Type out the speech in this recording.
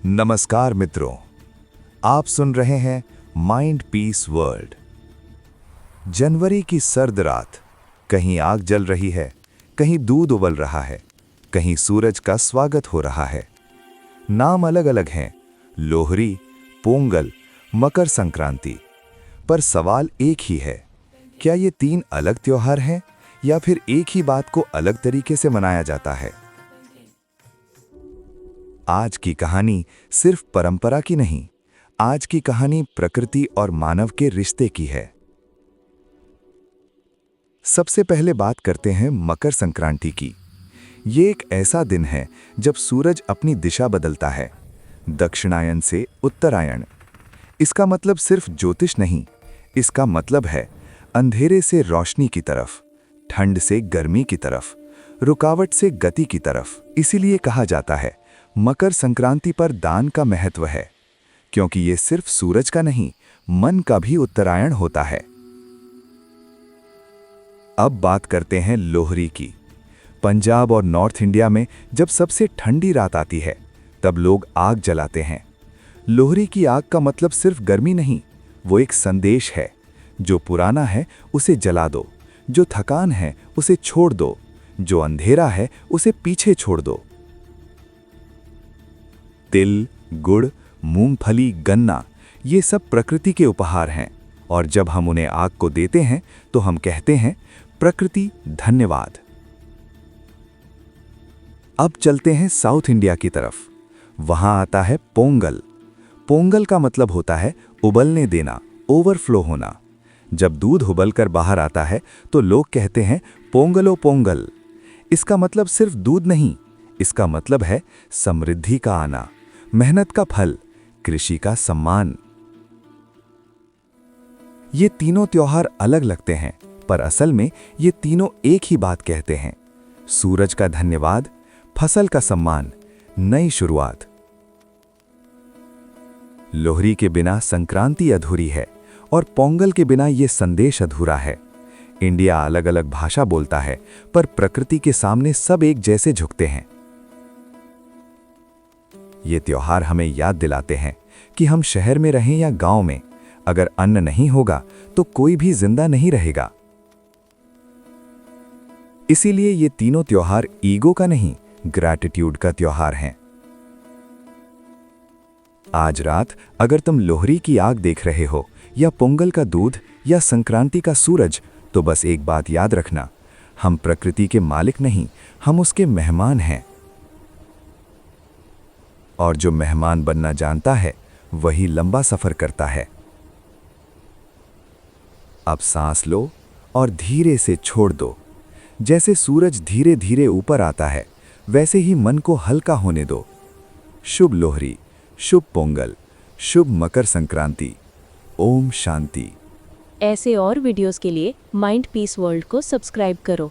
नमस्कार मित्रों, आप सुन रहे हैं माइंड पीस वर्ल्ड। जनवरी की सर्द रात, कहीं आग जल रही है, कहीं दूध उबल रहा है, कहीं सूरज का स्वागत हो रहा है। नाम अलग अलग हैं, लोहरी, पोंगल, मकर संक्रांति, पर सवाल एक ही है, क्या ये तीन अलग त्योहार हैं या फिर एक ही बात को अलग तरीके से मनाया जाता है? आज की कहानी सिर्फ परंपरा की नहीं, आज की कहानी प्रकृति और मानव के रिश्ते की है। सबसे पहले बात करते हैं मकर संक्रांति की। ये एक ऐसा दिन है जब सूरज अपनी दिशा बदलता है, दक्षिणायन से उत्तरायण। इसका मतलब सिर्फ ज्योतिष नहीं, इसका मतलब है अंधेरे से रोशनी की तरफ, ठंड से गर्मी की तरफ, रुकावट से गति की तरफ। इसीलिए कहा जाता है मकर संक्रांति पर दान का महत्व है, क्योंकि ये सिर्फ सूरज का नहीं, मन का भी उत्तरायण होता है। अब बात करते हैं लोहरी की। पंजाब और नॉर्थ इंडिया में जब सबसे ठंडी रात आती है, तब लोग आग जलाते हैं। लोहरी की आग का मतलब सिर्फ गर्मी नहीं, वो एक संदेश है। जो पुराना है उसे जला दो, जो थकान है उसे छोड़ दो, जो अंधेरा है उसे पीछे छोड़ दो। तिल, गुड़, मूंगफली, गन्ना, ये सब प्रकृति के उपहार हैं, और जब हम उन्हें आग को देते हैं तो हम कहते हैं प्रकृति धन्यवाद। अब चलते हैं साउथ इंडिया की तरफ। वहां आता है पोंगल। पोंगल का मतलब होता है उबलने देना, ओवरफ्लो होना। जब दूध उबलकर बाहर आता है तो लोग कहते हैं पोंगलो पोंगल। इसका मतलब सिर्फ दूध नहीं, इसका मतलब है समृद्धि का आना, मेहनत का फल, कृषि का सम्मान। ये तीनों त्योहार अलग लगते हैं, पर असल में ये तीनों एक ही बात कहते हैं। सूरज का धन्यवाद, फसल का सम्मान, नई शुरुआत। लोहरी के बिना संक्रांति अधूरी है और पोंगल के बिना ये संदेश अधूरा है। इंडिया अलग अलग भाषा बोलता है, पर प्रकृति के सामने सब एक जैसे झुकते हैं। ये त्योहार हमें याद दिलाते हैं कि हम शहर में रहें या गांव में, अगर अन्न नहीं होगा तो कोई भी जिंदा नहीं रहेगा। इसीलिए ये तीनों त्योहार ईगो का नहीं, ग्रैटिट्यूड का त्योहार हैं। आज रात अगर तुम लोहरी की आग देख रहे हो या पोंगल का दूध या संक्रांति का सूरज, तो बस एक बात याद रखना, हम प्रकृति के मालिक नहीं, हम उसके मेहमान हैं। और जो मेहमान बनना जानता है वही लंबा सफर करता है। अब सांस लो और धीरे से छोड़ दो। जैसे सूरज धीरे धीरे ऊपर आता है, वैसे ही मन को हल्का होने दो। शुभ लोहरी, शुभ पोंगल, शुभ मकर संक्रांति। ओम शांति। ऐसे और वीडियोस के लिए माइंड पीस वर्ल्ड को सब्सक्राइब करो।